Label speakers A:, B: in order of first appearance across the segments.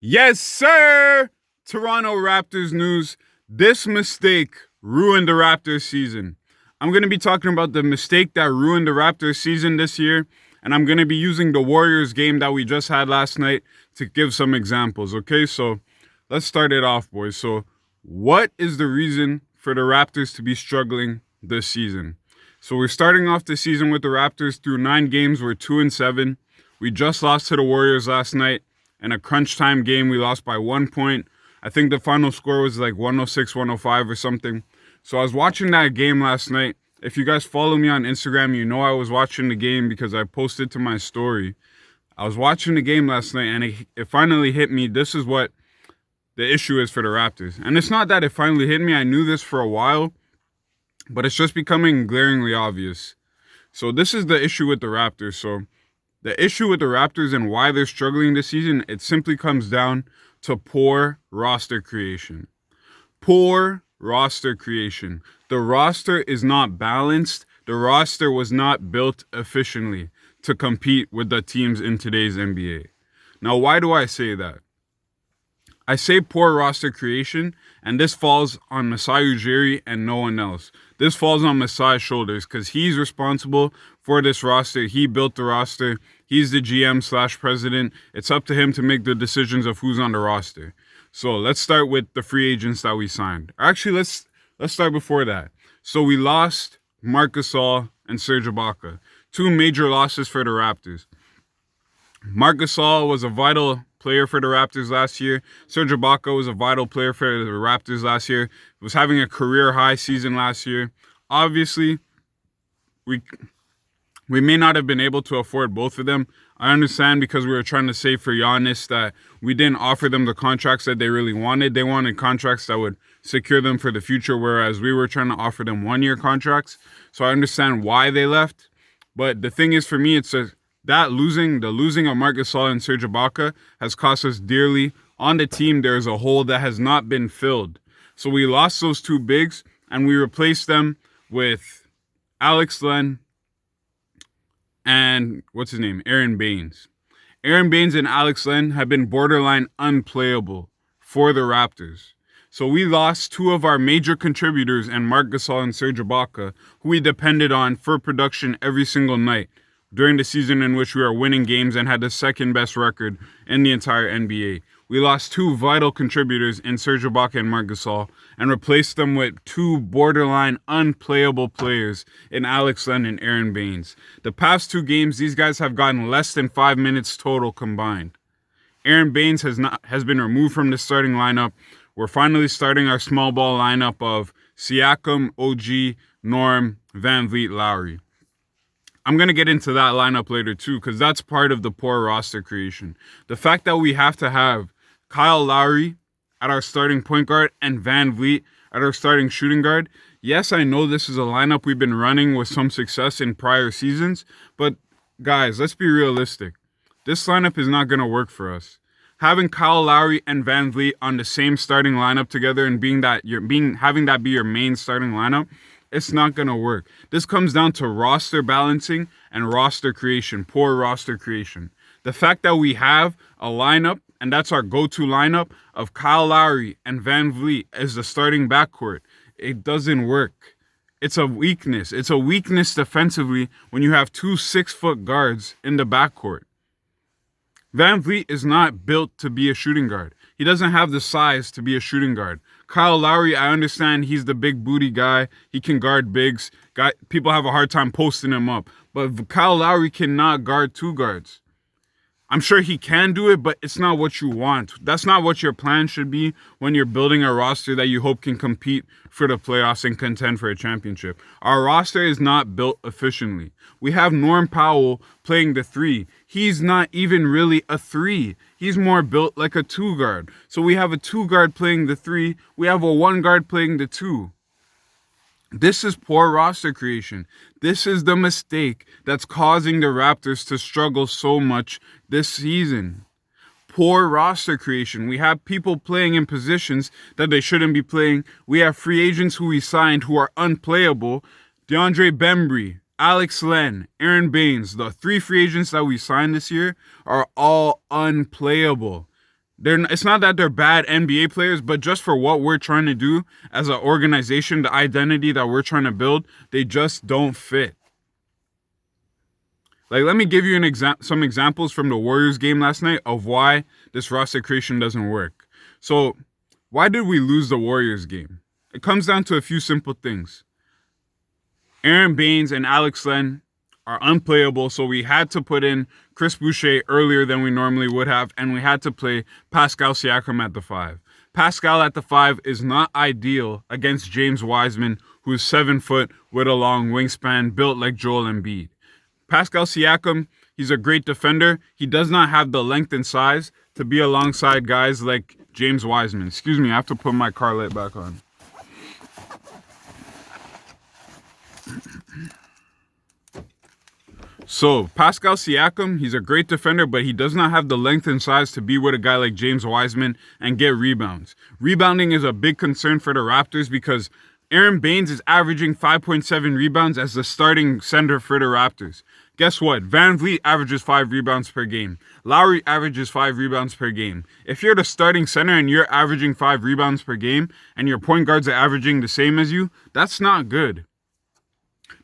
A: Yes, sir! Toronto Raptors news. This mistake ruined the Raptors season. I'm going to be talking about the mistake that ruined the Raptors season this year, and I'm going to be using the Warriors game that we just had last night to give some examples, okay? So let's start it off, boys. So, what is the reason for the Raptors to be struggling this season? So, we're starting off the season with the Raptors through 9 games. We're 2-7. We just lost to the Warriors last night. In a crunch time game, we lost by 1 point. I think the final score was like 106, 105 or something. So I was watching that game last night. If you guys follow me on Instagram, you know I was watching the game because I posted to my story. I was watching the game last night and it finally hit me. This is what the issue is for the Raptors. And it's not that it finally hit me. I knew this for a while, but it's just becoming glaringly obvious. So this is the issue with the Raptors. So the issue with the Raptors and why they're struggling this season, it simply comes down to poor roster creation. Poor roster creation. The roster is not balanced. The roster was not built efficiently to compete with the teams in today's NBA. Now, why do I say that? I say poor roster creation, and this falls on Masai Ujiri and no one else. This falls on Masai's shoulders because he's responsible for this roster. He built the roster. He's the GM/president. It's up to him to make the decisions of who's on the roster. So let's start with the free agents that we signed. Actually, let's start before that. So we lost Marc Gasol and Serge Ibaka, 2 major losses for the Raptors. Marc Gasol was a vital player for the Raptors last year. Serge Ibaka was a vital player for the Raptors last year. He was having a career-high season last year. Obviously, we may not have been able to afford both of them. I understand because we were trying to save for Giannis that we didn't offer them the contracts that they really wanted. They wanted contracts that would secure them for the future, whereas we were trying to offer them 1-year contracts. So I understand why they left. But the thing is, for me, the losing of Marc Gasol and Serge Ibaka has cost us dearly. On the team, there's a hole that has not been filled. So we lost those 2 bigs, and we replaced them with Alex Len and Aaron Baines. Aaron Baines and Alex Len have been borderline unplayable for the Raptors. So we lost 2 of our major contributors in Marc Gasol and Serge Ibaka, who we depended on for production every single night during the season in which we were winning games and had the second best record in the entire NBA. We lost 2 vital contributors in Serge Ibaka and Marc Gasol and replaced them with 2 borderline unplayable players in Alex Len and Aaron Baines. The past 2 games, these guys have gotten less than 5 minutes total combined. Aaron Baines has been removed from the starting lineup. We're finally starting our small ball lineup of Siakam, OG, Norm, VanVleet, Lowry. I'm going to get into that lineup later too, because that's part of the poor roster creation. The fact that we have to have Kyle Lowry at our starting point guard and VanVleet at our starting shooting guard. Yes, I know this is a lineup we've been running with some success in prior seasons, but guys, let's be realistic. This lineup is not going to work for us. Having Kyle Lowry and VanVleet on the same starting lineup together and having that be your main starting lineup, it's not going to work. This comes down to roster balancing and roster creation, poor roster creation. The fact that we have a lineup, and that's our go-to lineup, of Kyle Lowry and VanVleet as the starting backcourt, it doesn't work. It's a weakness. It's a weakness defensively when you have 2 6-foot guards in the backcourt. VanVleet is not built to be a shooting guard. He doesn't have the size to be a shooting guard. Kyle Lowry, I understand he's the big booty guy. He can guard bigs. People have a hard time posting him up. But Kyle Lowry cannot guard 2 guards. I'm sure he can do it, but it's not what you want. That's not what your plan should be when you're building a roster that you hope can compete for the playoffs and contend for a championship. Our roster is not built efficiently. We have Norm Powell playing the 3. He's not even really a 3. He's more built like a 2 guard. So we have a 2 guard playing the 3. We have a 1 guard playing the 2. This is poor roster creation. This is the mistake that's causing the Raptors to struggle so much this season. Poor roster creation. We have people playing in positions that they shouldn't be playing. We have free agents who we signed who are unplayable. DeAndre Bembry, Alex Len, Aaron Baines, the 3 free agents that we signed this year are all unplayable. It's not that they're bad NBA players, but just for what we're trying to do as an organization, the identity that we're trying to build, they just don't fit. Like, let me give you some examples from the Warriors game last night of why this roster creation doesn't work. So, why did we lose the Warriors game? It comes down to a few simple things. Aaron Baines and Alex Len are unplayable, so we had to put in Chris Boucher earlier than we normally would have, and we had to play Pascal Siakam at the 5. Pascal at the 5 is not ideal against James Wiseman, who is 7 foot with a long wingspan, built like Joel Embiid. Pascal Siakam, he's a great defender. He does not have the length and size to be alongside guys like James Wiseman. Excuse me, I have to put my car light back on. So, Pascal Siakam, he's a great defender, but he does not have the length and size to be with a guy like James Wiseman and get rebounds. Rebounding is a big concern for the Raptors because Aaron Baines is averaging 5.7 rebounds as the starting center for the Raptors. Guess what? Van Vliet averages 5 rebounds per game. Lowry averages 5 rebounds per game. If you're the starting center and you're averaging 5 rebounds per game and your point guards are averaging the same as you, that's not good.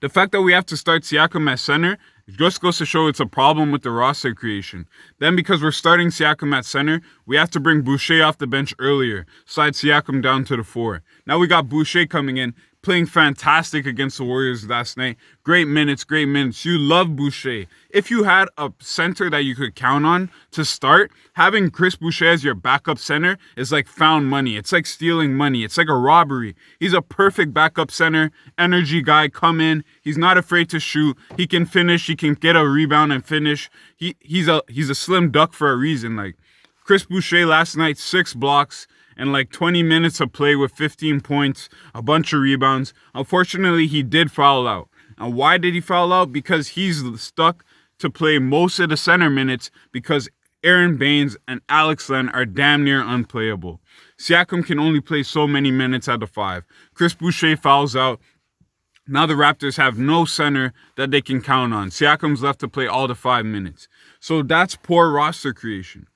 A: The fact that we have to start Siakam as center just goes to show it's a problem with the roster creation. Then because we're starting Siakam at center, we have to bring Boucher off the bench earlier, slide Siakam down to the 4. Now we got Boucher coming in, playing fantastic against the Warriors last night. Great minutes. You love Boucher. If you had a center that you could count on to start, having Chris Boucher as your backup center is like found money. It's like stealing money. It's like a robbery. He's a perfect backup center, energy guy, come in. He's not afraid to shoot. He can finish. He can get a rebound and finish. He's a slim duck for a reason. Like Chris Boucher last night, 6 blocks, and like 20 minutes of play with 15 points, a bunch of rebounds. Unfortunately, he did foul out. And why did he foul out? Because he's stuck to play most of the center minutes because Aaron Baines and Alex Len are damn near unplayable. Siakam can only play so many minutes at the 5. Chris Boucher fouls out. Now the Raptors have no center that they can count on. Siakam's left to play all the 5 minutes. So that's poor roster creation.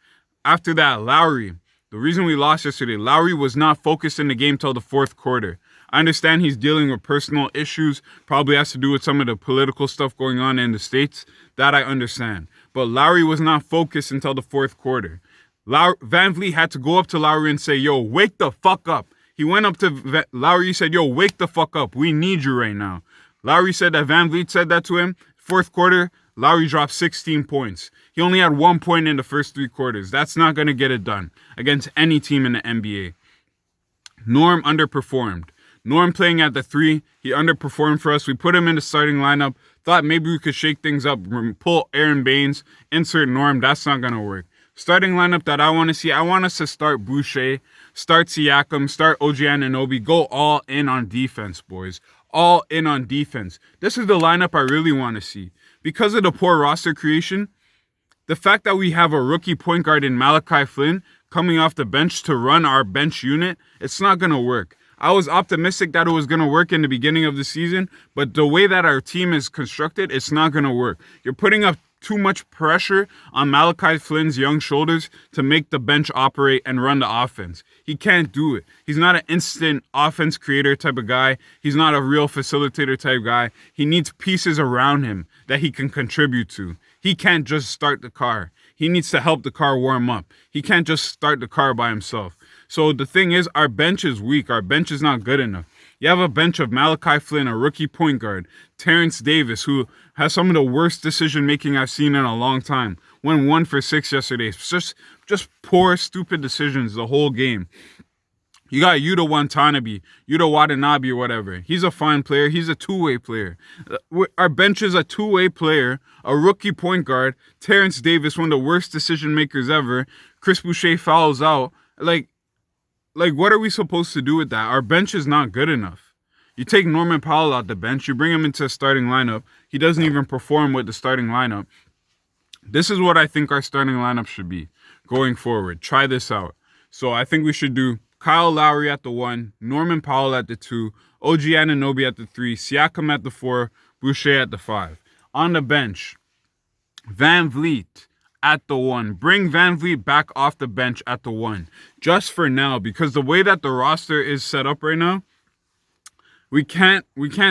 A: After that, Lowry. The reason we lost yesterday, Lowry was not focused in the game till the 4th quarter. I understand he's dealing with personal issues, probably has to do with some of the political stuff going on in the States. That I understand. But Lowry was not focused until the 4th quarter. Van Vliet had to go up to Lowry and say, yo, wake the fuck up. He went up to Lowry, he said, yo, wake the fuck up. We need you right now. Lowry said that Van Vliet said that to him. 4th quarter, Lowry dropped 16 points. He only had 1 point in the first 3 quarters. That's not going to get it done against any team in the NBA. Norm underperformed. Norm playing at the 3, he underperformed for us. We put him in the starting lineup. Thought maybe we could shake things up, pull Aaron Baines, insert Norm. That's not going to work. Starting lineup that I want to see, I want us to start Boucher, start Siakam, start OG Anunoby. Go all in on defense, boys. All in on defense. This is the lineup I really want to see. Because of the poor roster creation, the fact that we have a rookie point guard in Malachi Flynn coming off the bench to run our bench unit, it's not going to work. I was optimistic that it was going to work in the beginning of the season, but the way that our team is constructed, it's not going to work. You're putting up too much pressure on Malachi Flynn's young shoulders to make the bench operate and run the offense. He can't do it. He's not an instant offense creator type of guy. He's not a real facilitator type guy. He needs pieces around him that he can contribute to. He can't just start the car. He needs to help the car warm up. He can't just start the car by himself. So the thing is, our bench is weak. Our bench is not good enough. You have a bench of Malachi Flynn, a rookie point guard, Terrence Davis, who has some of the worst decision-making I've seen in a long time. Went 1 for 6 yesterday. Just poor, stupid decisions the whole game. You got Yuta Watanabe or whatever. He's a fine player. He's a two-way player. Our bench is a two-way player, a rookie point guard, Terrence Davis, one of the worst decision-makers ever. Chris Boucher fouls out. Like, what are we supposed to do with that? Our bench is not good enough. You take Norman Powell out the bench, you bring him into a starting lineup. He doesn't even perform with the starting lineup. This is what I think our starting lineup should be going forward. Try this out. So I think we should do Kyle Lowry at the 1, Norman Powell at the 2, OG Anunoby at the 3, Siakam at the 4, Boucher at the 5. On the bench, Van Vliet, at the 1. Bring VanVleet back off the bench at the 1. Just for now, because the way that the roster is set up right now, we can't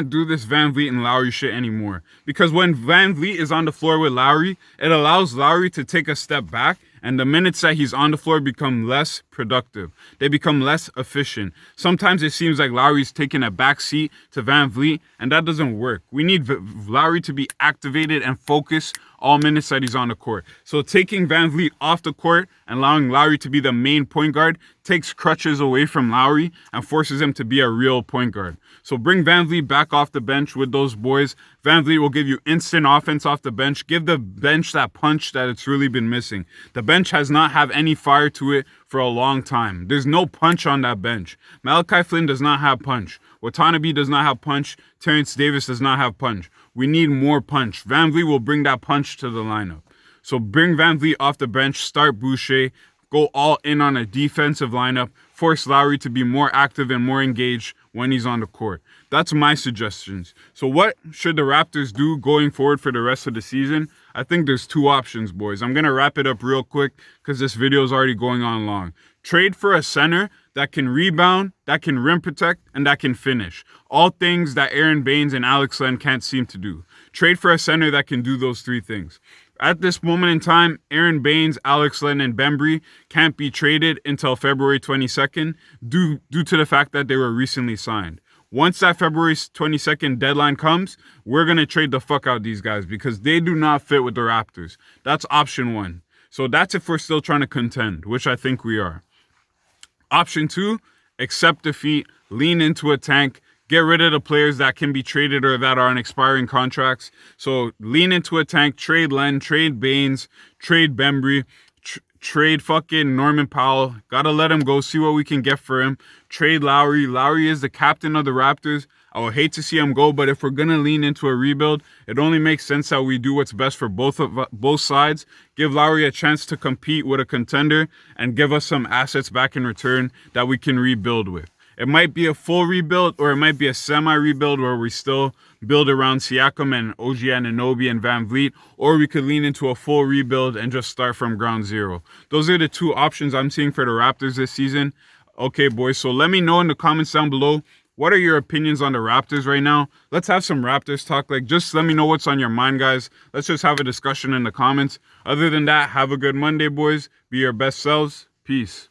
A: do this VanVleet and Lowry shit anymore. Because when VanVleet is on the floor with Lowry, it allows Lowry to take a step back, and the minutes that he's on the floor become less productive. They become less efficient. Sometimes it seems like Lowry's taking a back seat to VanVleet, and that doesn't work. We need Lowry to be activated and focused all minutes that he's on the court. So taking VanVleet off the court and allowing Lowry to be the main point guard takes crutches away from Lowry and forces him to be a real point guard. So bring VanVleet back off the bench with those boys. VanVleet will give you instant offense off the bench. Give the bench that punch that it's really been missing. The bench has not had any fire to it for a long time. There's no punch on that bench. Malachi Flynn does not have punch. Watanabe does not have punch. Terrence Davis does not have punch. We need more punch. VanVleet will bring that punch to the lineup. So bring VanVleet off the bench, start Boucher, go all in on a defensive lineup, force Lowry to be more active and more engaged when he's on the court. That's my suggestions. So what should the Raptors do going forward for the rest of the season? I think there's two options, boys. I'm going to wrap it up real quick because this video is already going on long. Trade for a center that can rebound, that can rim protect, and that can finish. All things that Aaron Baines and Alex Len can't seem to do. Trade for a center that can do those three things. At this moment in time, Aaron Baines, Alex Len, and Bembry can't be traded until February 22nd due to the fact that they were recently signed. Once that February 22nd deadline comes, we're going to trade the fuck out these guys because they do not fit with the Raptors. That's option one. So that's if we're still trying to contend, which I think we are. Option two, accept defeat, lean into a tank, get rid of the players that can be traded or that are on expiring contracts. So lean into a tank, trade Len, trade Baines, trade Bembry, trade fucking Norman Powell. Gotta let him go, see what we can get for him. Trade Lowry. Lowry is the captain of the Raptors. I would hate to see him go, but if we're gonna lean into a rebuild, it only makes sense that we do what's best for both sides. Give Lowry a chance to compete with a contender and give us some assets back in return that we can rebuild with. It might be a full rebuild or it might be a semi-rebuild where we still build around Siakam and OG Anunoby and VanVleet, or we could lean into a full rebuild and just start from ground zero. Those are the two options I'm seeing for the Raptors this season. Okay, boys, so let me know in the comments down below, what are your opinions on the Raptors right now? Let's have some Raptors talk. Just let me know what's on your mind, guys. Let's just have a discussion in the comments. Other than that, have a good Monday, boys. Be your best selves. Peace.